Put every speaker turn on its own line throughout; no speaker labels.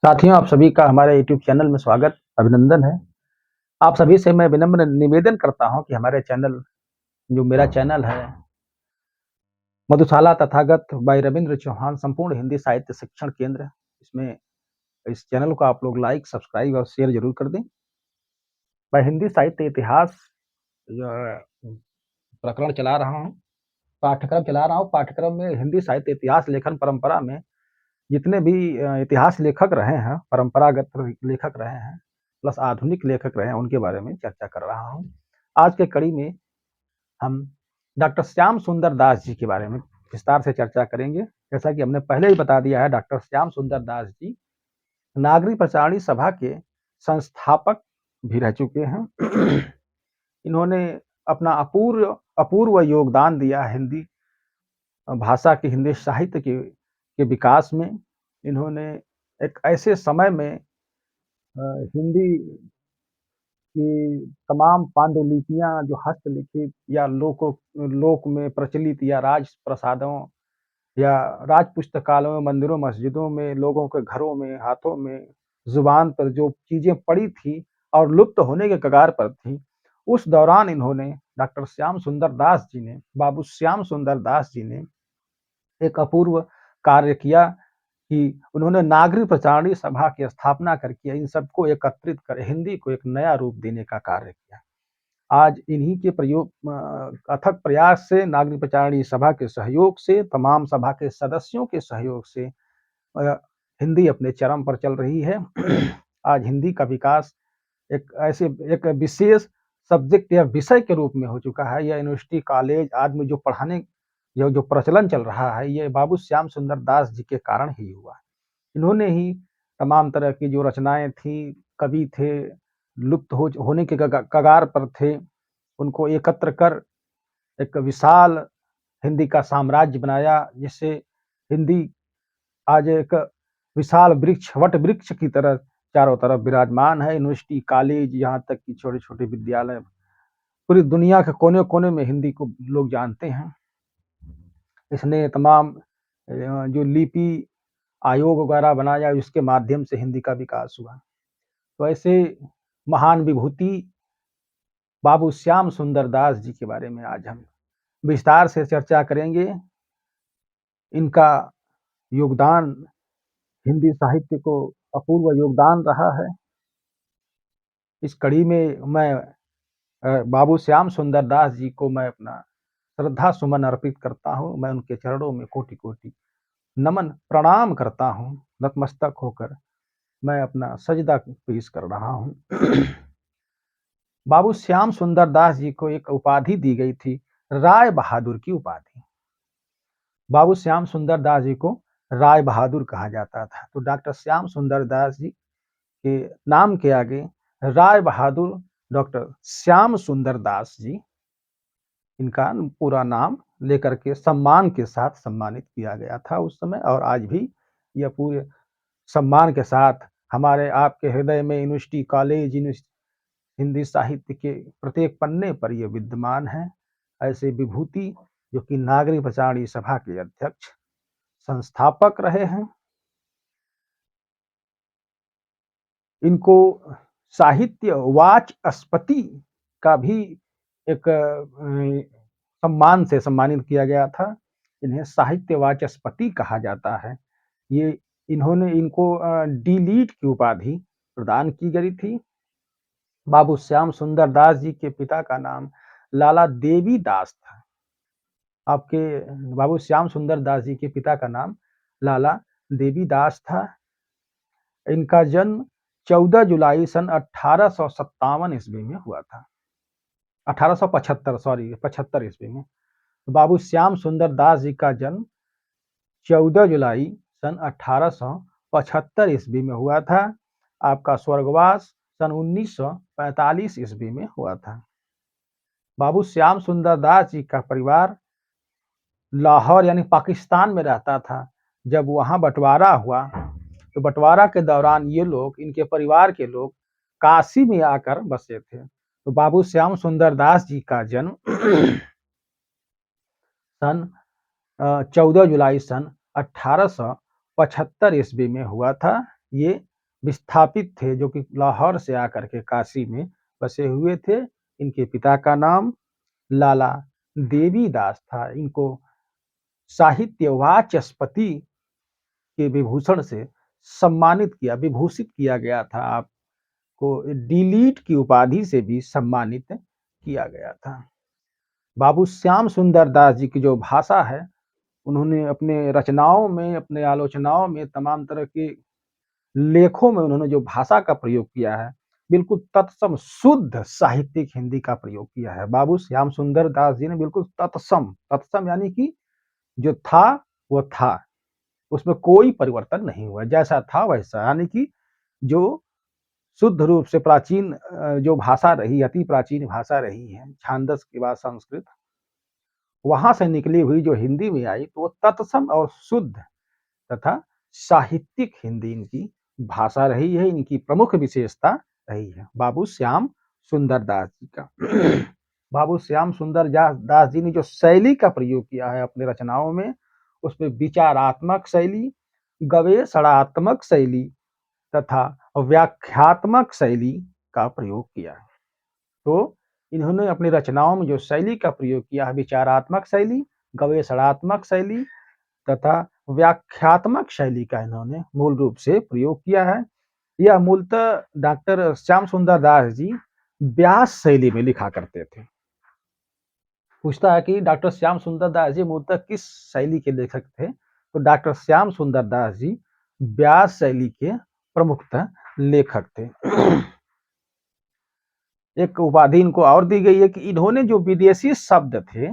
साथियों, आप सभी का हमारे यूट्यूब चैनल में स्वागत, अभिनंदन है। आप सभी से मैं विनम्र निवेदन करता हूँ कि हमारे चैनल जो मेरा चैनल है, मधुशाला तथागत बाय रविंद्र चौहान संपूर्ण हिंदी साहित्य शिक्षण केंद्र, इसमें इस चैनल को आप लोग लाइक, सब्सक्राइब और शेयर ज़रूर कर दें। मैं हिंदी साहित्य इतिहास जो प्रकरण चला रहा हूँ, पाठ्यक्रम चला रहा हूँ। पाठ्यक्रम में हिंदी साहित्य इतिहास लेखन परंपरा में जितने भी इतिहास लेखक रहे हैं, परंपरागत लेखक रहे हैं, प्लस आधुनिक लेखक रहे हैं, उनके बारे में चर्चा कर रहा हूँ। आज के कड़ी में हम डॉक्टर श्याम सुंदर दास जी के बारे में विस्तार से चर्चा करेंगे। जैसा कि हमने पहले ही बता दिया है, डॉक्टर श्याम सुंदर दास जी नागरिक प्रचारणी सभा के संस्थापक भी रह चुके हैं। इन्होंने अपना अपूर्व अपूर्व योगदान दिया हिंदी भाषा के, हिंदी साहित्य के विकास में। इन्होंने एक ऐसे समय में हिंदी की तमाम पांडुलिपियां जो हस्तलिखित या लोक में प्रचलित या राज प्रसादों या राज पुस्तकालयों, मंदिरों, मस्जिदों में, लोगों के घरों में, हाथों में, जुबान पर जो चीजें पड़ी थी और लुप्त होने के कगार पर थी, उस दौरान इन्होंने डॉक्टर श्याम सुंदर दास जी ने, बाबू श्याम सुंदर दास जी ने एक अपूर्व कार्य किया कि उन्होंने नागरिक प्रचारणी सभा की स्थापना करके इन सबको एकत्रित कर हिंदी को एक नया रूप देने का कार्य किया। आज इन्हीं के अथक प्रयास से, नागरिक प्रचारणी सभा के सहयोग से, तमाम सभा के सदस्यों के सहयोग से हिंदी अपने चरम पर चल रही है। आज हिंदी का विकास एक विशेष सब्जेक्ट या विषय के रूप में हो चुका है। यह यूनिवर्सिटी, कॉलेज आदि में जो पढ़ाने या जो प्रचलन चल रहा है, ये बाबू श्याम सुंदर दास जी के कारण ही हुआ। इन्होंने ही तमाम तरह की जो रचनाएं थी, कवि थे, लुप्त होने के कगार पर थे, उनको एकत्र कर एक विशाल हिंदी का साम्राज्य बनाया, जिससे हिंदी आज एक विशाल वृक्ष, वट वृक्ष की तरह चारों तरफ विराजमान है। यूनिवर्सिटी, कॉलेज, यहाँ तक कि छोटे-छोटे विद्यालय, पूरी दुनिया के कोने-कोने में हिंदी को लोग जानते हैं। इसने तमाम जो लिपि आयोग वगैरह बनाया, उसके माध्यम से हिंदी का विकास हुआ। तो ऐसे महान विभूति बाबू श्याम सुंदर दास जी के बारे में आज हम विस्तार से चर्चा करेंगे। इनका योगदान हिंदी साहित्य को अपूर्व योगदान रहा है। इस कड़ी में मैं बाबू श्याम सुंदर दास जी को मैं अपना श्रद्धा सुमन अर्पित करता हूँ। मैं उनके चरणों में कोटि-कोटि नमन प्रणाम करता हूँ। नतमस्तक होकर मैं अपना सजदा पेश कर रहा हूँ। बाबू श्याम सुंदर दास जी को एक उपाधि दी गई थी, राय बहादुर की उपाधि। बाबू श्याम सुंदर दास जी को राय बहादुर कहा जाता था। तो डॉक्टर श्याम सुंदर दास जी के नाम के आगे राय बहादुर डॉक्टर श्याम सुंदर दास जी, इनका पूरा नाम लेकर के सम्मान के साथ सम्मानित किया गया था उस समय, और आज भी यह पूरे सम्मान के साथ हमारे आपके हृदय में यूनिवर्सिटी, कॉलेज, हिंदी साहित्य के प्रत्येक पन्ने पर यह विद्यमान है। ऐसे विभूति जो कि नागरिक प्रचारणी सभा के अध्यक्ष, संस्थापक रहे हैं। इनको साहित्य वाचस्पति का भी एक सम्मान से सम्मानित किया गया था। इन्हें साहित्य वाचस्पति कहा जाता है। ये इन्होंने इनको डी.लिट की उपाधि प्रदान की गई थी। बाबू श्याम सुंदर दास जी के पिता का नाम लाला देवी दास था। आपके बाबू श्याम सुंदर दास जी के पिता का नाम लाला देवी दास था। इनका जन्म 14 जुलाई सन 1857 ईस्वी में हुआ था। 1875 ईस्वी में। बाबू श्याम सुंदर दास जी का जन्म 14 जुलाई सन 1875 ईस्वी में हुआ था। आपका स्वर्गवास सन 1945 ईस्वी में हुआ था। बाबू श्याम सुंदर दास जी का परिवार लाहौर यानी पाकिस्तान में रहता था। जब वहाँ बंटवारा हुआ, तो बंटवारा के दौरान ये लोग, इनके परिवार के लोग काशी में आकर बसे थे। तो बाबू श्याम सुंदर दास जी का जन्म सन 14 जुलाई सन 1875 ईस्वी में हुआ था। ये विस्थापित थे, जो कि लाहौर से आकर के काशी में बसे हुए थे। इनके पिता का नाम लाला देवीदास था। इनको साहित्य वाचस्पति के विभूषण से सम्मानित किया, विभूषित किया गया था। आपको डिलीट की उपाधि से भी सम्मानित किया गया था। बाबू श्याम सुंदर दास जी की जो भाषा है, उन्होंने अपने रचनाओं में, अपने आलोचनाओं में, तमाम तरह के लेखों में उन्होंने जो भाषा का प्रयोग किया है, बिल्कुल तत्सम शुद्ध साहित्यिक हिंदी का प्रयोग किया है। बाबू श्याम सुंदर दास जी ने बिल्कुल तत्सम, तत्सम यानी कि जो था वो था, उसमें कोई परिवर्तन नहीं हुआ, जैसा था वैसा। यानी कि जो शुद्ध रूप से प्राचीन जो भाषा रही, अति प्राचीन भाषा रही है, छांदस के बाद संस्कृत, वहां से निकली हुई जो हिंदी में आई, तो वो तत्सम और शुद्ध तथा साहित्यिक हिंदी इनकी भाषा रही है, इनकी प्रमुख विशेषता रही है। बाबू श्याम सुंदर दास जी का बाबू श्याम सुंदर दास जी ने जो शैली का प्रयोग किया है अपने रचनाओं में, उसमें विचारात्मक शैली, गवेषणात्मक शैली तथा व्याख्यात्मक शैली का प्रयोग किया है। तो इन्होंने अपनी रचनाओं में जो शैली का प्रयोग किया है, विचारात्मक शैली, गवेषणात्मक शैली तथा व्याख्यात्मक शैली का इन्होंने मूल रूप से प्रयोग किया है। यह मूलतः डॉक्टर श्याम सुंदर दास जी व्यास शैली में लिखा करते थे। पूछता है कि डॉक्टर श्याम सुंदर दास जी मूलतः किस शैली के लेखक थे, तो डॉक्टर श्याम सुंदर दास जी व्यास शैली के प्रमुखतः लेखक थे। एक उपाधि इनको और दी गई है कि इन्होंने जो विदेशी शब्द थे,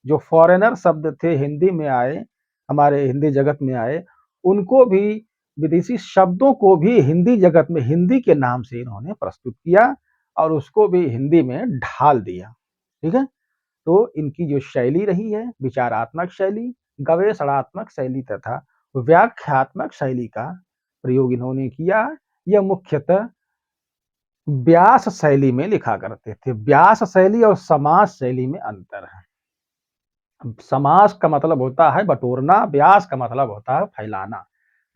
जो फॉरेनर शब्द थे हिंदी में आए, हमारे हिंदी जगत में आए, उनको भी, विदेशी शब्दों को भी हिंदी जगत में हिंदी के नाम से इन्होंने प्रस्तुत किया और उसको भी हिंदी में ढाल दिया। ठीक है? तो इनकी जो शैली रही है, विचारात्मक शैली, गवेषणात्मक शैली तथा व्याख्यात्मक शैली का प्रयोग इन्होंने किया। यह मुख्यतः व्यास शैली में लिखा करते थे। व्यास शैली और समास शैली में अंतर है। समास का मतलब होता है बटोरना, व्यास का मतलब होता है फैलाना।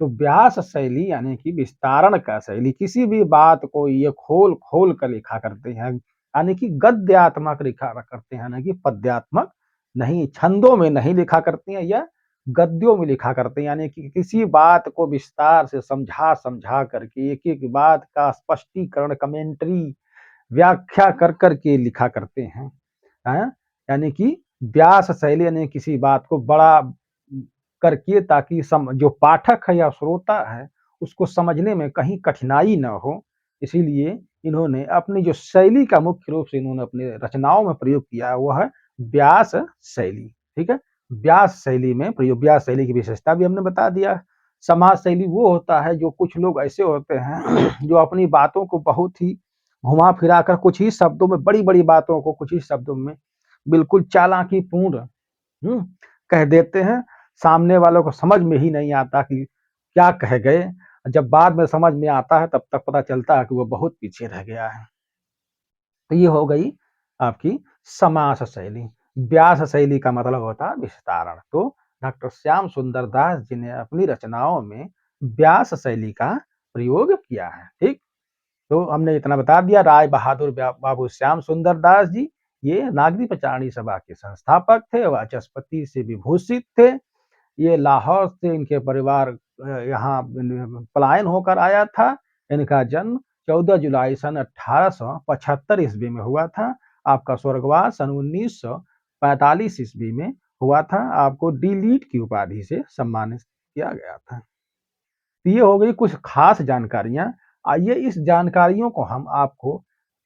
तो व्यास शैली यानी कि विस्तारण का शैली, किसी भी बात को ये खोल खोल कर लिखा करते हैं, यानी कि गद्यात्मक लिखा करते हैं, ना कि पद्यात्मक नहीं, छंदों में नहीं लिखा करते हैं या गद्यों में लिखा करते हैं। यानी कि किसी बात को विस्तार से समझा समझा करके, एक एक बात का स्पष्टीकरण, कमेंट्री, व्याख्या कर करके लिखा करते हैं। यानी कि व्यास शैली यानी किसी बात को बड़ा करके, ताकि जो पाठक है या श्रोता है उसको समझने में कहीं कठिनाई न हो, इसीलिए इन्होंने अपनी जो शैली का मुख्य रूप से इन्होंने अपने रचनाओं में प्रयोग किया है, वह है व्यास शैली। ठीक है? व्यास शैली में प्रयोग, व्यास शैली की विशेषता भी हमने बता दिया। समाज शैली वो होता है, जो कुछ लोग ऐसे होते हैं जो अपनी बातों को बहुत ही घुमा फिरा कर कुछ ही शब्दों में, बड़ी बड़ी बातों को कुछ ही शब्दों में बिल्कुल चालाकी पूर्ण कह देते हैं। सामने वालों को समझ में ही नहीं आता कि क्या कह गए। जब बाद में समझ में आता है, तब तक पता चलता है कि वो बहुत पीछे रह गया है। तो ये हो गई आपकी समास शैली। व्यास शैली का मतलब होता है विस्तारण। तो डॉक्टर श्याम सुंदर दास जी ने अपनी रचनाओं में व्यास शैली का प्रयोग किया है। ठीक? तो हमने इतना बता दिया। राय बहादुर बाबू श्याम सुंदर दास जी, ये नागरी पचारणी सभा के संस्थापक थे, वाचस्पति से विभूषित थे। ये लाहौर से इनके परिवार यहाँ पलायन होकर आया था। इनका जन्म 14 जुलाई सन 1875 ईस्वी में हुआ था। आपका स्वर्गवास सन 1945 ईस्वी में हुआ था। आपको डी.लिट की उपाधि से सम्मानित किया गया था। तो ये हो गई कुछ खास जानकारियां। आइए इस जानकारियों को हम आपको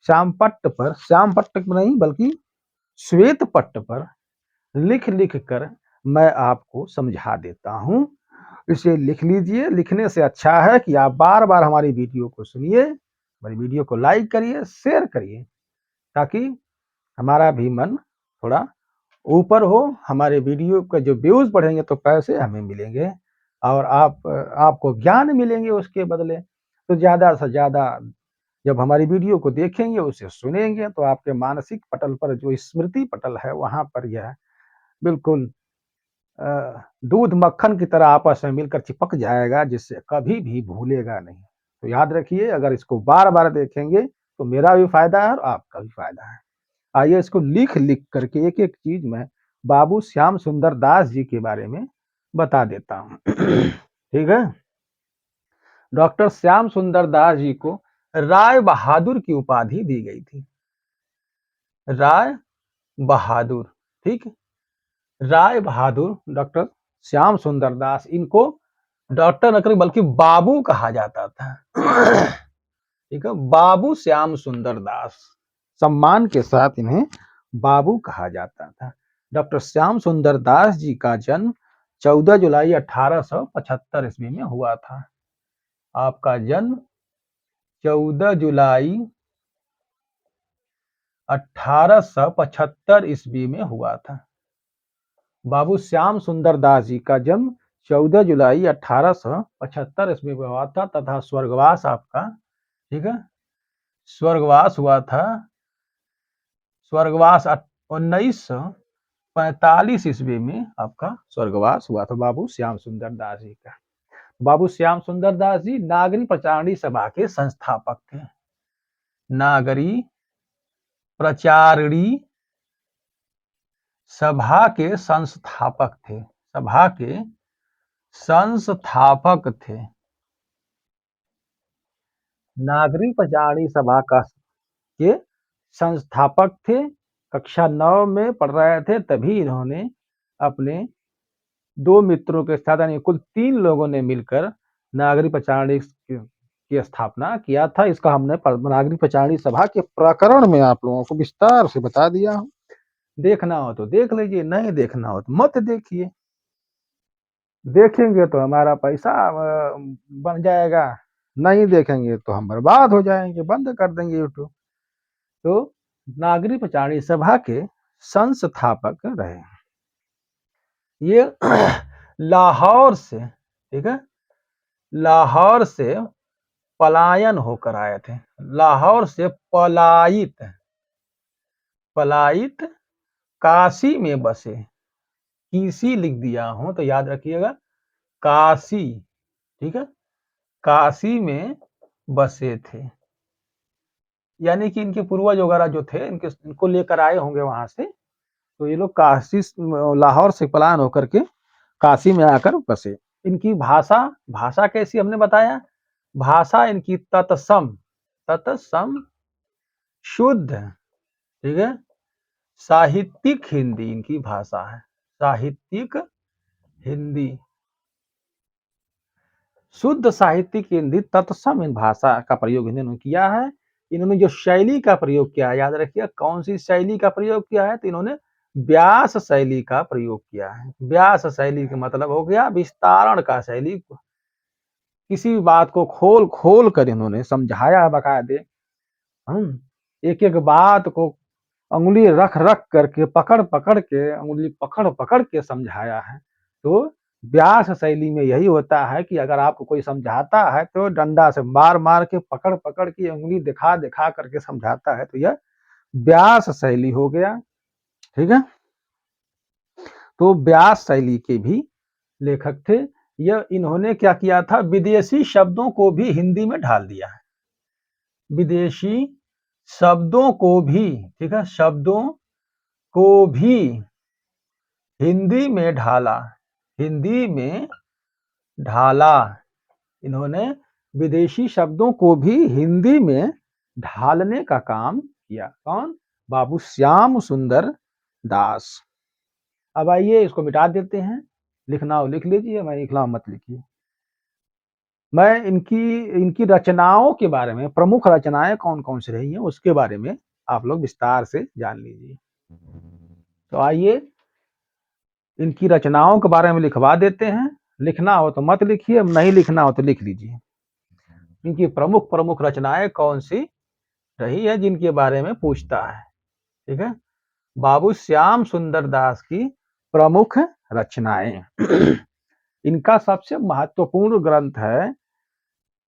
श्यामपट्ट पर, श्यामपट्ट पर नहीं बल्कि श्वेत पट्ट पर लिख लिख कर मैं आपको समझा देता हूं। इसे लिख लीजिए। लिखने से अच्छा है कि आप बार बार हमारी वीडियो को सुनिए, हमारी वीडियो को लाइक करिए, शेयर करिए, ताकि हमारा भी मन थोड़ा ऊपर हो। हमारे वीडियो का जो व्यूज बढ़ेंगे तो पैसे हमें मिलेंगे और आपको ज्ञान मिलेंगे उसके बदले। तो ज्यादा से ज्यादा जब हमारी वीडियो को देखेंगे, उसे सुनेंगे, तो आपके मानसिक पटल पर, जो स्मृति पटल है, वहां पर यह बिल्कुल दूध मक्खन की तरह आपस में मिलकर चिपक जाएगा, जिससे कभी भी भूलेगा नहीं। तो याद रखिए, अगर इसको बार-बार देखेंगे तो मेरा भी फ़ायदा है और आपका भी फ़ायदा है। आइए इसको लिख-लिख करके एक-एक चीज़ मैं बाबू श्याम सुंदर दास जी के बारे में बता देता हूँ। ठीक है? डॉक्टर श्याम सुंदर दास जी को राय बहादुर की उपाधि दी गई थी। राय बहादुर, ठीक है? राय बहादुर डॉक्टर श्याम सुंदर दास, इनको डॉक्टर न कर बल्कि बाबू कहा जाता था। ठीक है, बाबू श्याम सुंदर दास, सम्मान के साथ इन्हें बाबू कहा जाता था। डॉक्टर श्याम सुंदर दास जी का जन्म 14 जुलाई 1875 ईस्वी में हुआ था। आपका जन्म 14 जुलाई 1875 ईस्वी में हुआ था। बाबू श्याम सुंदर दास जी का जन्म 14 जुलाई 1875 ईस्वी में हुआ था तथा स्वर्गवास आपका, ठीक है, स्वर्गवास हुआ था, स्वर्गवास 1945 ईस्वी में आपका स्वर्गवास हुआ था बाबू श्याम सुंदर दास जी का। बाबू श्याम सुंदर दास जी नागरी प्रचारणी सभा के संस्थापक थे। नागरी प्रचारणी सभा के संस्थापक थे। सभा के संस्थापक थे। नागरिक प्रचारणी सभा का के संस्थापक थे। कक्षा 9 में पढ़ रहे थे तभी इन्होंने अपने 2 मित्रों के साथ, यानी कुल 3 लोगों ने मिलकर नागरिक प्रचारणी की स्थापना किया था। इसका हमने नागरिक प्रचारणी सभा के प्रकरण में आप लोगों को विस्तार से बता दिया हूं। देखना हो तो देख लीजिए, नहीं देखना हो तो मत देखिए। देखेंगे तो हमारा पैसा बन जाएगा, नहीं देखेंगे तो हम बर्बाद हो जाएंगे, बंद कर देंगे यूट्यूब। तो नागरिक प्रचारणी सभा के संस्थापक रहे ये। लाहौर से, ठीक है, लाहौर से पलायन होकर आए थे। लाहौर से पलायित, पलायित काशी में बसे। कीसी लिख दिया हूं तो याद रखिएगा, काशी, ठीक है, काशी में बसे थे। यानी कि इनके पूर्वज वगैरह जो थे, इनको लेकर आए होंगे वहां से, तो ये लोग काशी, लाहौर से पलायन होकर के काशी में आकर बसे। इनकी भाषा, भाषा कैसी हमने बताया, भाषा इनकी तत्सम, तत्सम शुद्ध, ठीक है, साहित्यिक हिंदी इनकी भाषा है। साहित्यिक हिंदी, शुद्ध साहित्यिक हिंदी, तत्सम इन भाषा का प्रयोग इन्होंने किया है। इन्होंने जो शैली का प्रयोग किया है, याद रखिए कौन सी शैली का प्रयोग किया है, तो इन्होंने व्यास शैली का प्रयोग किया है। व्यास शैली का मतलब हो गया विस्तारण का शैली। किसी भी बात को खोल खोल कर इन्होंने समझाया बकायदे। एक एक बात को अंगुली रख रख करके, पकड़ पकड़ के, अंगुली पकड़ पकड़ के समझाया है। तो व्यास शैली में यही होता है कि अगर आपको कोई समझाता है तो डंडा से मार मार के, पकड़ पकड़ के, अंगुली दिखा दिखा करके समझाता है, तो यह व्यास शैली हो गया। ठीक है, तो व्यास शैली के भी लेखक थे। यह इन्होंने क्या किया था, विदेशी शब्दों को भी हिंदी में ढाल दिया है। विदेशी शब्दों को भी, ठीक है, शब्दों को भी हिंदी में ढाला। हिंदी में ढाला। इन्होंने विदेशी शब्दों को भी हिंदी में ढालने का काम किया। कौन? बाबू श्याम सुंदर दास। अब आइए इसको मिटा देते हैं। लिखना हो लिख लीजिए, मैं लिखना मत लिखिए। मैं इनकी इनकी रचनाओं के बारे में, प्रमुख रचनाएं कौन कौन सी रही हैं उसके बारे में आप लोग विस्तार से जान लीजिए। तो आइए इनकी रचनाओं के बारे में लिखवा देते हैं। लिखना हो तो मत लिखिए, नहीं लिखना हो तो लिख लीजिए। इनकी प्रमुख प्रमुख रचनाएं कौन सी रही है जिनके बारे में पूछता है। ठीक है, बाबू श्याम सुंदर दास की प्रमुख रचनाएं। इनका सबसे महत्वपूर्ण ग्रंथ है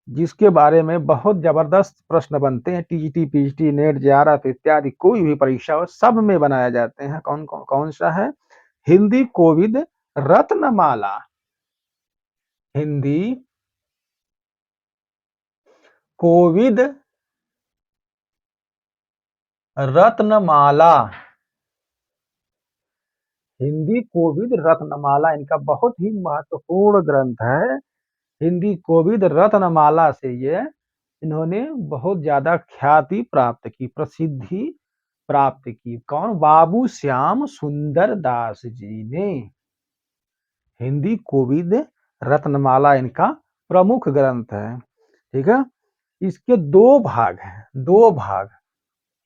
जिसके बारे में बहुत जबरदस्त प्रश्न बनते हैं, टीजीटी, पीजीटी, नेट, जेआरएफ इत्यादि कोई भी परीक्षा हो सब में बनाए जाते हैं। कौन कौन कौन सा है? हिंदी कोविद रत्नमाला। हिंदी कोविद रत्नमाला, हिंदी कोविद रत्नमाला इनका बहुत ही महत्वपूर्ण ग्रंथ है। हिंदी कोविद रत्नमाला से ये इन्होंने बहुत ज्यादा ख्याति प्राप्त की, प्रसिद्धि प्राप्त की। कौन? बाबू श्याम सुंदर दास जी ने। हिंदी कोविद रत्नमाला इनका प्रमुख ग्रंथ है। ठीक है, इसके दो भाग हैं, दो भाग।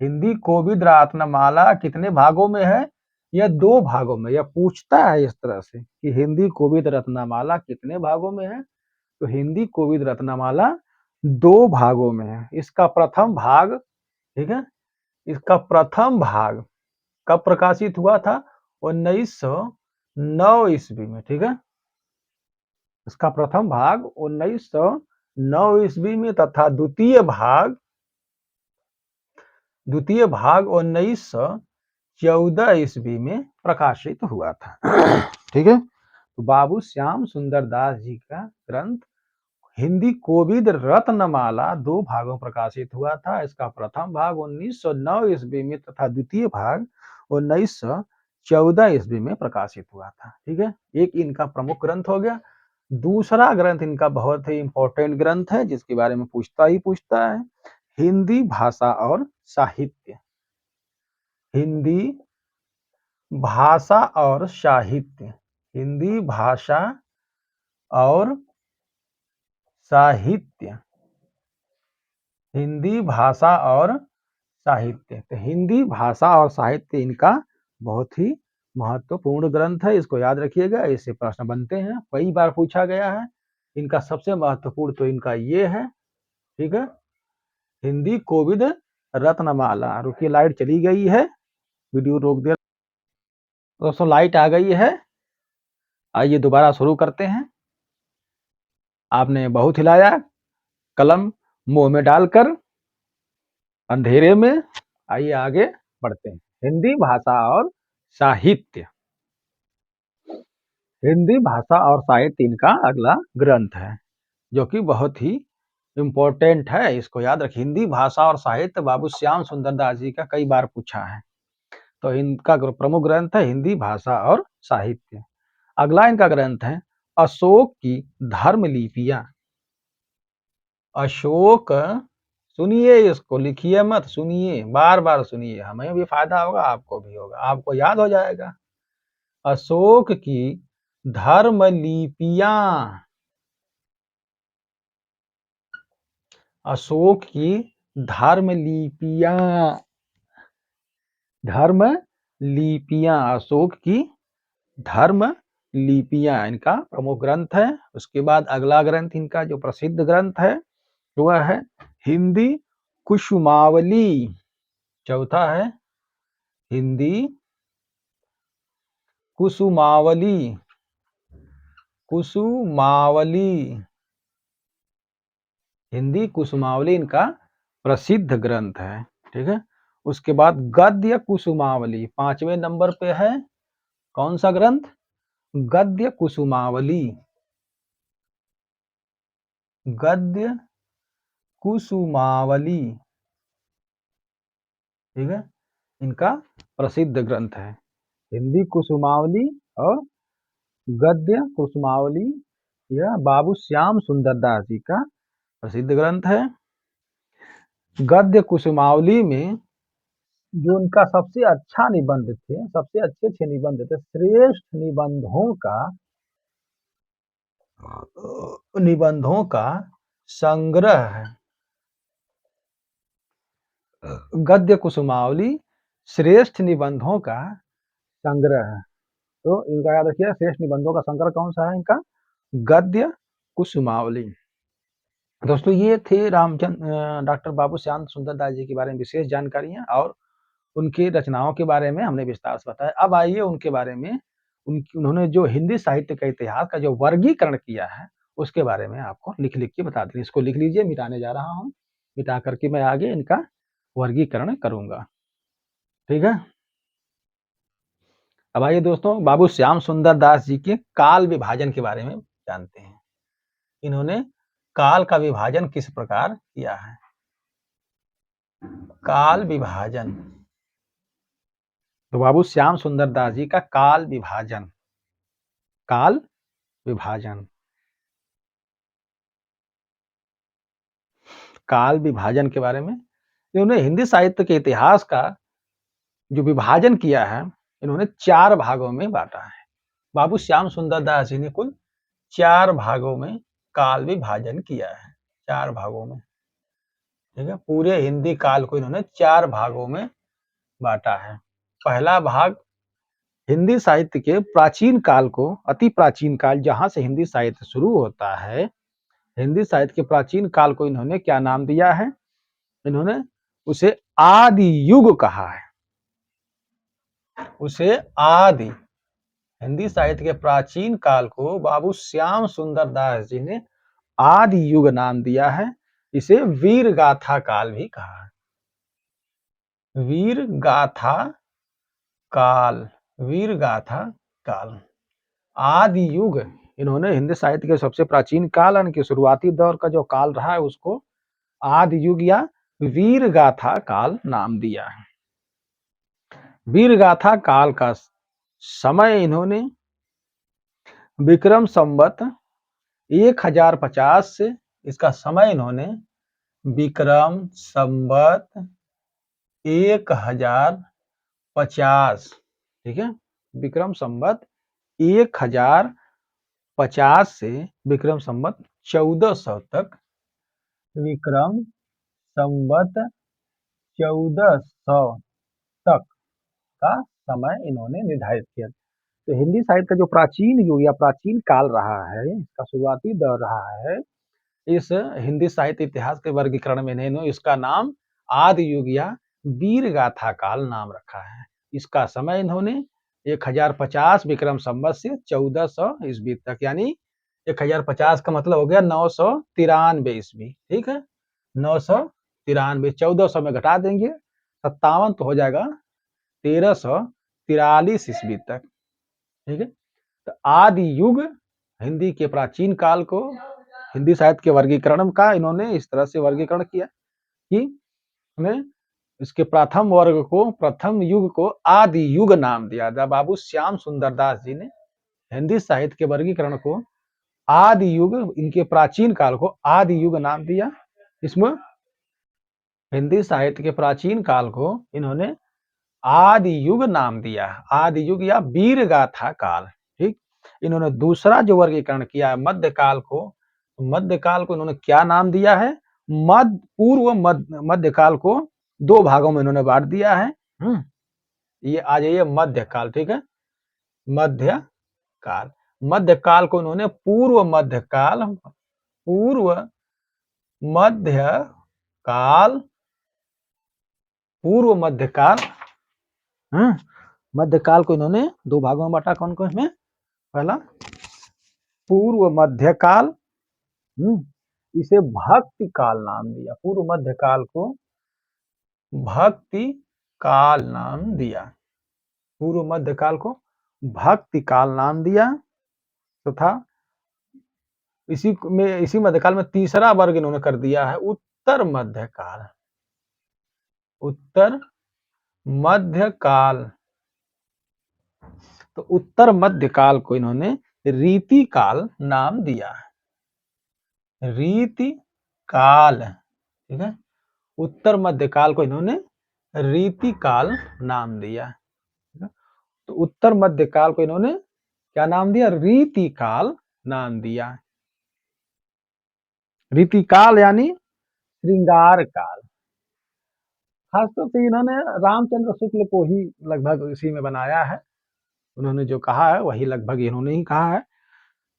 हिंदी कोविद रत्नमाला कितने भागों में है? यह दो भागों में। यह पूछता है इस तरह से कि हिंदी कोविद रत्नमाला कितने भागों में है? तो हिंदी कोविद रत्नमाला दो भागों में है। इसका प्रथम भाग, ठीक है, इसका प्रथम भाग कब प्रकाशित हुआ था? 1909 ईस्वी में। ठीक है, इसका प्रथम भाग 1909 ईस्वी में तथा द्वितीय भाग 1914 ईस्वी में प्रकाशित हुआ था। ठीक है, तो बाबू श्याम सुंदर दास जी का ग्रंथ हिंदी कोविद रत्नमाला दो भागों में प्रकाशित हुआ था। इसका प्रथम भाग 1909 ईस्वी में तथा द्वितीय भाग 1914 ईस्वी में प्रकाशित हुआ था। ठीक है, एक इनका प्रमुख ग्रंथ हो गया। दूसरा ग्रंथ इनका बहुत ही इंपॉर्टेंट ग्रंथ है, जिसके बारे में पूछता है, हिंदी भाषा और साहित्य। हिंदी भाषा और साहित्य, हिंदी भाषा और साहित्य, हिंदी भाषा और साहित्य। तो हिंदी भाषा और साहित्य इनका बहुत ही महत्वपूर्ण ग्रंथ है। इसको याद रखिएगा, इससे प्रश्न बनते हैं, कई बार पूछा गया है। इनका सबसे महत्वपूर्ण तो इनका ये है। ठीक है, हिंदी कोविद रत्नमाला। रुकिए, लाइट चली गई है, वीडियो रोक दे। दोस्तों लाइट आ गई है, आइए दोबारा शुरू करते हैं। आपने बहुत हिलाया, कलम मुंह में डालकर अंधेरे में। आइए आगे बढ़ते हैं। हिंदी भाषा और साहित्य, हिंदी भाषा और साहित्य इनका अगला ग्रंथ है, जो कि बहुत ही इम्पोर्टेंट है। इसको याद रखिए, हिंदी भाषा और साहित्य बाबू श्याम सुंदर दास जी का कई बार पूछा है। तो इनका प्रमुख ग्रंथ है हिंदी भाषा और साहित्य। अगला इनका ग्रंथ है अशोक की धर्मलिपियां। अशोक, सुनिए, इसको लिखिए मत, सुनिए, बार बार सुनिए, हमें भी फायदा होगा, आपको भी होगा, आपको याद हो जाएगा। अशोक की धर्मलिपियां, अशोक की धर्मलिपियां, धर्मलिपियां, अशोक की धर्मलिपियां इनका प्रमुख ग्रंथ है। उसके बाद अगला ग्रंथ इनका जो प्रसिद्ध ग्रंथ है वह है हिंदी कुसुमावली। चौथा है हिंदी कुसुमावली, कुसुमावली, हिंदी कुसुमावली इनका प्रसिद्ध ग्रंथ है। ठीक है, उसके बाद गद्य कुसुमावली 5वें नंबर पे है। कौन सा ग्रंथ? गद्य कुसुमावली, गद्य कुसुमावली। ठीक है, इनका प्रसिद्ध ग्रंथ है हिंदी कुसुमावली और गद्य कुसुमावली। यह बाबू श्याम सुंदर दास जी का प्रसिद्ध ग्रंथ है। गद्य कुसुमावली में जो उनका सबसे अच्छा निबंध थे, सबसे अच्छे निबंध थे, श्रेष्ठ निबंधों का संग्रह है। गद्य कुसुमावली श्रेष्ठ निबंधों का संग्रह है। तो इनका याद रखिए, श्रेष्ठ निबंधों का संग्रह कौन सा है? इनका गद्य कुसुमावली। दोस्तों ये थे डॉक्टर बाबू श्याम सुंदर दास जी के बारे में विशेष जानकारियां और उनकी रचनाओं के बारे में हमने विस्तार से बताया। अब आइए उनके बारे में, उन्होंने जो हिंदी साहित्य का इतिहास का जो वर्गीकरण किया है उसके बारे में आपको लिख लिख के बता दें। इसको लिख लीजिए, मिटाने जा रहा हूँ, मिटा करके मैं आगे इनका वर्गीकरण करूंगा। ठीक है, अब आइए दोस्तों बाबू श्याम सुंदर दास जी के काल विभाजन के बारे में जानते हैं। इन्होंने काल का विभाजन किस प्रकार किया है? काल विभाजन, तो बाबू श्याम सुंदर दास जी का काल विभाजन, काल विभाजन, काल विभाजन के बारे में इन्होंने हिंदी साहित्य के इतिहास का जो विभाजन किया है, इन्होंने 4 भागों में बांटा है। बाबू श्याम सुंदर दास जी ने कुल 4 भागों में काल विभाजन किया है, 4 भागों में, ठीक है। पूरे हिंदी काल को इन्होंने 4 भागों में बांटा है। पहला भाग हिंदी साहित्य के प्राचीन काल को, अति प्राचीन काल जहां से हिंदी साहित्य शुरू होता है, हिंदी साहित्य के प्राचीन काल को इन्होंने क्या नाम दिया है? इन्होंने उसे आदि युग कहा है, उसे आदि, हिंदी साहित्य के प्राचीन काल को बाबू श्याम सुंदर दास जी ने आदि युग नाम दिया है। इसे वीर गाथा काल भी कहा है। वीर गाथा काल, वीर गाथा काल, आदि युग, इन्होंने हिंदी साहित्य के सबसे प्राचीन काल यानी कि शुरुआती दौर का जो काल रहा है उसको आदि युग या वीर गाथा काल नाम दिया है। वीर गाथा काल का समय इन्होंने विक्रम संवत 1050 से, इसका समय इन्होंने विक्रम संवत 1050, ठीक है, विक्रम संवत 1050 से विक्रम संवत 1400 तक, विक्रम संवत 1400 तक का समय इन्होंने निर्धारित किया। तो हिंदी साहित्य का जो प्राचीन युग या प्राचीन काल रहा है, इसका शुरुआती दौर रहा है, इस हिंदी साहित्य इतिहास के वर्गीकरण में इन्होंने इसका नाम आदि युग या वीर गाथा काल नाम रखा है। इसका समय इन्होंने 1050 विक्रम संवत से 1400 ईस्वी तक, यानी 1050 का मतलब हो गया 993 ईस्वी, ठीक है, 993, 1400 में घटा देंगे 57 तो हो जाएगा 1343 ईस्वी तक, ठीक है। तो आदि युग हिंदी के प्राचीन काल को, हिंदी साहित्य के वर्गीकरण का इन्होंने इस तरह से वर्गीकरण किया कि हमें इसके प्रथम वर्ग को, प्रथम युग को आदि युग नाम दिया था। बाबू श्याम सुंदर दास जी ने हिंदी साहित्य के वर्गीकरण को आदि युग, इनके प्राचीन काल को आदि युग नाम दिया। इसमें हिंदी साहित्य के प्राचीन काल को इन्होंने आदि युग नाम दिया, आदि युग या वीर गाथा काल, ठीक। इन्होंने दूसरा जो वर्गीकरण किया है मध्यकाल को, मध्यकाल को इन्होंने क्या नाम दिया है? पूर्व मध्यकाल को 2 भागों में इन्होंने बांट दिया है। ये आ जाइए मध्यकाल, ठीक है, मध्यकाल, मध्यकाल को इन्होंने पूर्व मध्यकाल, पूर्व मध्यकाल, पूर्व मध्यकाल, मध्यकाल को इन्होंने 2 भागों में बांटा। कौन कौन में? पहला पूर्व मध्यकाल, इसे भक्ति काल नाम दिया, पूर्व मध्यकाल को भक्ति काल नाम दिया, पूर्व मध्यकाल को भक्ति काल नाम दिया। तथा इसी मध्यकाल में तीसरा वर्ग इन्होंने कर दिया है उत्तर मध्यकाल, उत्तर मध्यकाल। तो उत्तर मध्यकाल को इन्होंने रीति काल नाम दिया, रीति काल, ठीक है, उत्तर मध्यकाल को इन्होंने रीति काल नाम दिया। तो उत्तर मध्यकाल को इन्होंने क्या नाम दिया? रीति काल नाम दिया। रीति काल यानी श्रृंगार काल। खासतौर से इन्होंने रामचंद्र शुक्ल को ही लगभग इसी में बनाया है, उन्होंने जो कहा है वही लगभग इन्होंने ही कहा है,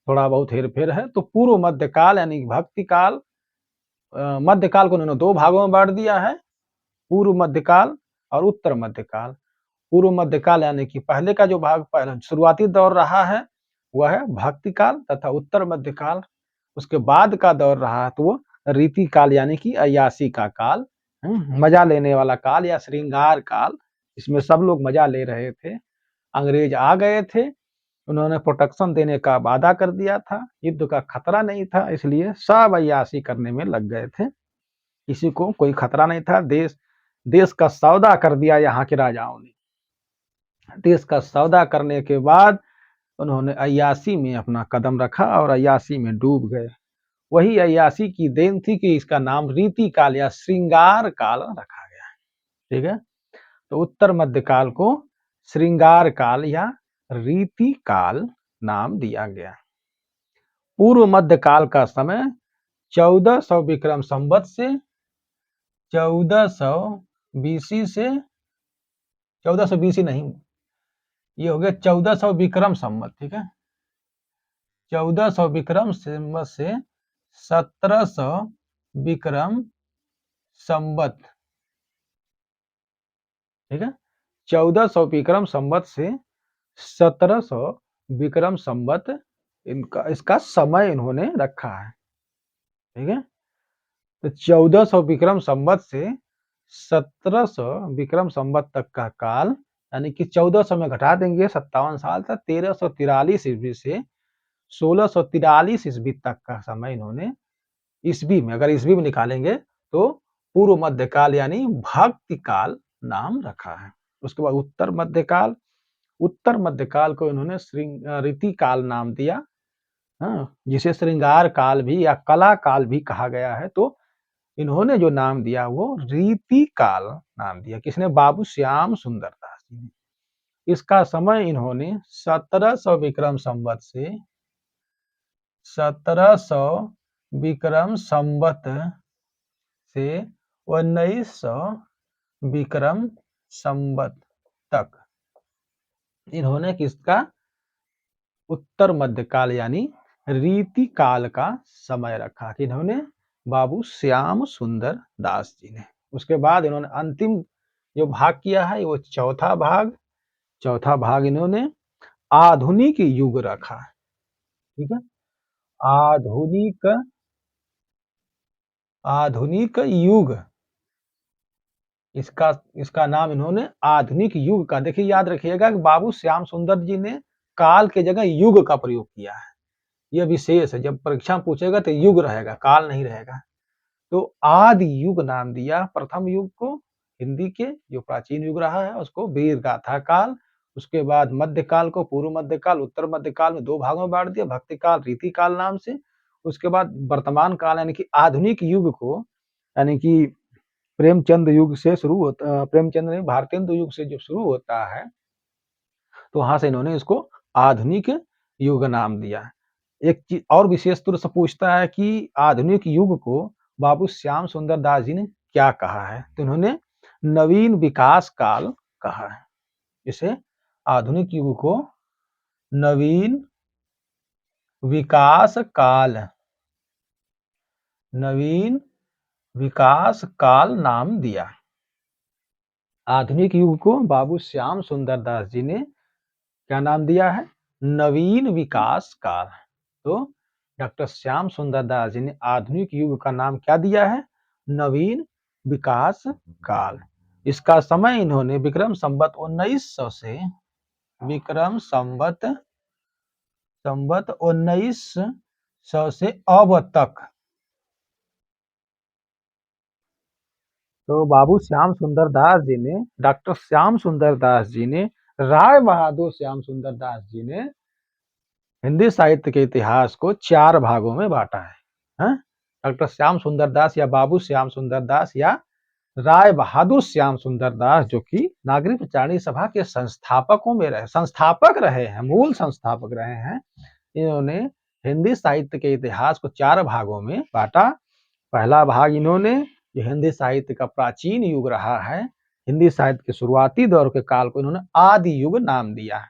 थोड़ा बहुत हेरफेर है। तो पूर्व मध्यकाल यानी भक्ति काल, मध्यकाल को उन्होंने 2 भागों में बांट दिया है, पूर्व मध्यकाल और उत्तर मध्यकाल। पूर्व मध्यकाल यानी कि पहले का जो भाग, पहले शुरुआती दौर रहा है वह है भक्ति काल, तथा उत्तर मध्यकाल उसके बाद का दौर रहा है तो वो रीति काल यानी कि अय्यासी का काल, मजा लेने वाला काल या श्रृंगार काल। इसमें सब लोग मजा ले रहे थे, अंग्रेज आ गए थे उन्होंने प्रोटेक्शन देने का वादा कर दिया था, युद्ध का खतरा नहीं था, इसलिए सब अय्याशी करने में लग गए थे। किसी को कोई खतरा नहीं था। देश देश का सौदा कर दिया यहाँ के राजाओं ने। देश का सौदा करने के बाद उन्होंने अय्याशी में अपना कदम रखा और अय्याशी में डूब गए। वही अय्याशी की देन थी कि इसका नाम रीति काल या श्रृंगार काल रखा गया। ठीक है, तो उत्तर मध्य काल को श्रृंगार काल या रीति काल नाम दिया गया। पूर्व मध्य काल का समय 1400 विक्रम संवत से 1400 बीसी से 1400 बीसी नहीं, ये हो गया 1400 विक्रम संवत। ठीक है, 1400 विक्रम संवत से 1700 विक्रम संवत। ठीक है, 1400 विक्रम संवत से 1700 विक्रम संवत इसका समय इन्होंने रखा है। ठीक है, तो 1400 विक्रम संवत से 1700 विक्रम संवत तक का काल, यानी कि 1400 में घटा देंगे 57 साल तक, 1343 ईस्वी से 1643 ईस्वी तक का समय इन्होंने ईस्वी में, अगर ईस्वी में निकालेंगे तो पूर्व मध्य काल यानी भक्ति काल नाम रखा है। उसके बाद उत्तर मध्य काल, उत्तर मध्य काल को इन्होंने रीति काल नाम दिया, जिसे श्रृंगार काल भी या कला काल भी कहा गया है। तो इन्होंने जो नाम दिया वो रीति काल नाम दिया। किसने? बाबू श्याम सुंदर दास जी ने। इसका समय इन्होंने 1700 विक्रम संवत से 1700 विक्रम संवत से 1900 विक्रम संवत तक इन्होंने किसका? उत्तर मध्य काल यानी रीति काल का समय रखा कि इन्होंने बाबू श्याम सुंदर दास जी ने। उसके बाद इन्होंने अंतिम जो भाग किया है वो चौथा भाग इन्होंने आधुनिक युग रखा। ठीक है, आधुनिक युग, इसका नाम इन्होंने आधुनिक युग का, देखिए याद रखिएगा कि बाबू श्याम सुंदर जी ने काल के जगह युग का प्रयोग किया है। यह विशेष है, जब परीक्षा में पूछेगा तो युग रहेगा, काल नहीं रहेगा। तो आदि युग नाम दिया प्रथम युग को। हिंदी के जो प्राचीन युग रहा है उसको वीर गाथा काल। उसके बाद मध्य काल को पूर्व मध्य काल, उत्तर मध्य काल में दो भागों में बांट दिया, भक्ति काल, रीति काल नाम से। उसके बाद वर्तमान काल यानी कि आधुनिक युग को, यानी कि प्रेमचंद युग से शुरू होता, प्रेमचंद नहीं, भारतेंदु युग से जो शुरू होता है, तो वहां से इन्होंने इसको आधुनिक युग नाम दिया। एक चीज और विशेष रूप से पूछता है कि आधुनिक युग को बाबू श्याम सुंदर दास जी ने क्या कहा है, तो इन्होंने नवीन विकास काल कहा है। इसे आधुनिक युग को नवीन विकास काल, नवीन विकास काल नाम दिया। आधुनिक युग को बाबू श्याम सुंदर दास जी ने क्या नाम दिया है? नवीन विकास काल। तो डॉक्टर श्याम सुंदर दास जी ने आधुनिक युग का नाम क्या दिया है? नवीन विकास काल। इसका समय इन्होंने विक्रम संवत 1900 से विक्रम संवत 1900 से अब तक, तो बाबू श्याम सुंदर दास जी ने, डॉक्टर श्याम सुंदर दास जी ने, राय बहादुर श्याम सुंदर दास जी ने हिंदी साहित्य के इतिहास को 4 भागों में बांटा है। डॉक्टर श्याम सुंदर दास या बाबू श्याम सुंदर दास या राय बहादुर श्याम सुंदर दास, जो कि नागरिक प्रचारणी सभा के संस्थापक रहे हैं, मूल संस्थापक रहे हैं। इन्होंने हिंदी साहित्य के इतिहास को 4 भागों में बांटा। पहला भाग इन्होंने, जो हिंदी साहित्य का प्राचीन युग रहा है, हिंदी साहित्य के शुरुआती दौर के काल को इन्होंने आदि युग नाम दिया है।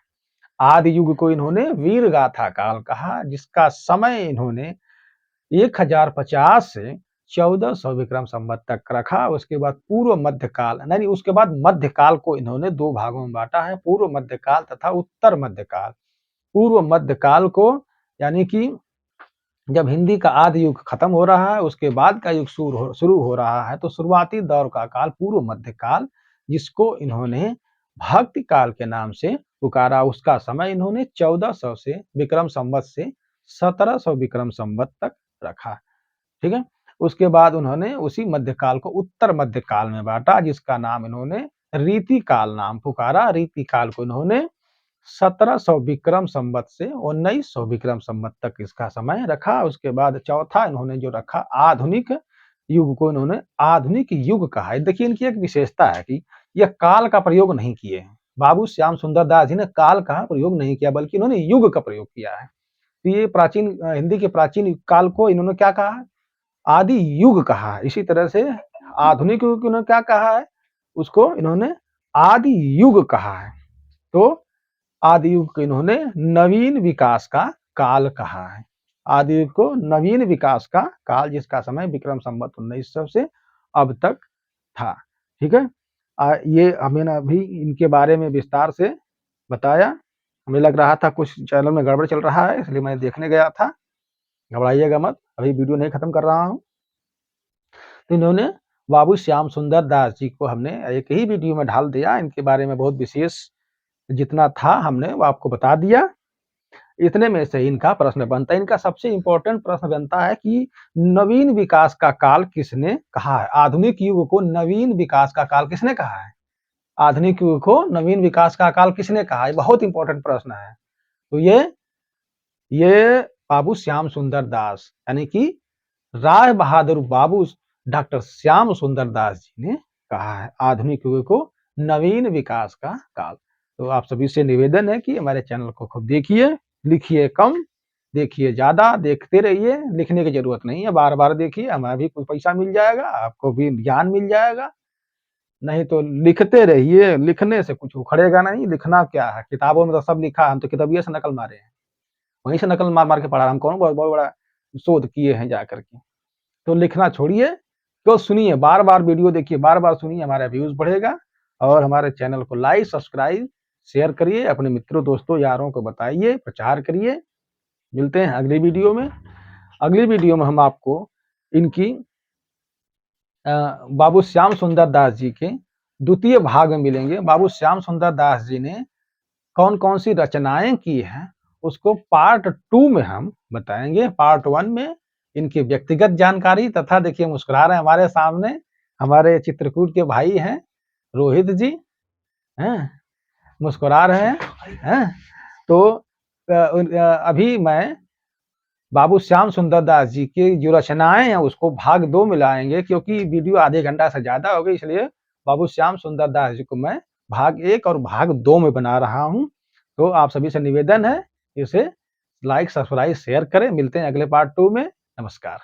आदि युग को इन्होंने वीर गाथा काल कहा, जिसका समय इन्होंने 1050 से 1400 विक्रम संवत तक रखा। उसके बाद पूर्व मध्य काल, यानी उसके बाद मध्य काल को इन्होंने 2 भागों में बांटा है, पूर्व मध्य काल तथा उत्तर मध्य काल। पूर्व मध्य काल को, यानी कि जब हिंदी का आदि युग खत्म हो रहा है, उसके बाद का युग शुरू हो रहा है, तो शुरुआती दौर का काल पूर्व मध्य काल, जिसको इन्होंने भक्ति काल के नाम से पुकारा। उसका समय इन्होंने 1400 से विक्रम संवत से 1700 विक्रम संवत तक रखा। ठीक है। उसके बाद उन्होंने उसी मध्यकाल को उत्तर मध्यकाल में बांटा, जिसका नाम इन्होंने रीति काल नाम पुकारा। रीति काल को इन्होंने 1700 विक्रम संवत से 1900 विक्रम संवत तक इसका समय रखा। उसके बाद चौथा इन्होंने जो रखा आधुनिक युग को इन्होंने आधुनिक युग कहा है। देखिए इनकी एक विशेषता है कि यह काल का प्रयोग नहीं किए हैं। बाबू श्याम सुंदर दास जी ने काल का प्रयोग नहीं किया, बल्कि इन्होंने युग का प्रयोग किया है। तो ये प्राचीन हिंदी के प्राचीन काल को इन्होंने क्या कहा है? आदि युग कहा है। इसी तरह से आधुनिक युग को इन्होंने क्या कहा है? उसको इन्होंने आदि युग कहा है। तो आदि युग को इन्होंने नवीन विकास का काल कहा है। आदि युग को नवीन विकास का काल, जिसका समय विक्रम संवत 1900 से अब तक था। ठीक है। ये हमें अभी इनके बारे में विस्तार से बताया। हमें लग रहा था कुछ चैनल में गड़बड़ चल रहा है, इसलिए मैं देखने गया था। घबराइएगा मत, अभी वीडियो नहीं खत्म कर रहा हूँ। तो इन्होंने बाबू श्याम सुंदर दास जी को हमने एक ही वीडियो में ढाल दिया। इनके बारे में बहुत विशेष जितना था हमने वो आपको बता दिया। इतने में से इनका प्रश्न बनता है, इनका सबसे इंपॉर्टेंट प्रश्न बनता है कि नवीन विकास का काल किसने कहा है? आधुनिक युग को नवीन विकास का काल किसने कहा है? आधुनिक युग को नवीन विकास का काल किसने कहा है? बहुत इंपॉर्टेंट प्रश्न है। तो ये बाबू श्याम सुंदर दास यानी कि राय बहादुर बाबू डॉक्टर श्याम सुंदर दास जी ने कहा है आधुनिक युग को नवीन विकास का काल। तो आप सभी से निवेदन है कि हमारे चैनल को खूब देखिए, लिखिए कम, देखिए ज्यादा, देखते रहिए, लिखने की जरूरत नहीं है, बार बार देखिए, हमें भी कुछ पैसा मिल जाएगा, आपको भी ज्ञान मिल जाएगा। नहीं तो लिखते रहिए, लिखने से कुछ उखड़ेगा नहीं। लिखना क्या है, किताबों में तो सब लिखा है, हम तो किताबिये से नकल मारे हैं, वहीं से नकल मार मार के पढ़ा। हम कौन बहुत बहुत बड़ा शोध किए हैं जा करके। तो लिखना छोड़िए, तो सुनिए, बार बार वीडियो देखिए, बार बार सुनिए, हमारा व्यूज बढ़ेगा। और हमारे चैनल को लाइक सब्सक्राइब शेयर करिए, अपने मित्रों दोस्तों यारों को बताइए, प्रचार करिए। मिलते हैं अगली वीडियो में। अगली वीडियो में हम आपको इनकी बाबू श्याम सुंदर दास जी के द्वितीय भाग में मिलेंगे। बाबू श्याम सुंदर दास जी ने कौन कौन सी रचनाएं की हैं उसको पार्ट 2 में हम बताएंगे। पार्ट 1 में इनकी व्यक्तिगत जानकारी तथा देखिए मुस्कुरा रहे हैं हमारे सामने, हमारे चित्रकूट के भाई हैं रोहित जी, हैं मुस्कुरा रहे हैं। तो अभी मैं बाबू श्याम सुंदर दास जी की जो रचनाएं हैं उसको भाग 2 में लाएंगे, क्योंकि वीडियो आधे घंटा से ज्यादा हो गई, इसलिए बाबू श्याम सुंदर दास जी को मैं भाग 1 और भाग 2 में बना रहा हूं। तो आप सभी से निवेदन है इसे लाइक सब्सक्राइब शेयर करें। मिलते हैं अगले पार्ट 2 में। नमस्कार।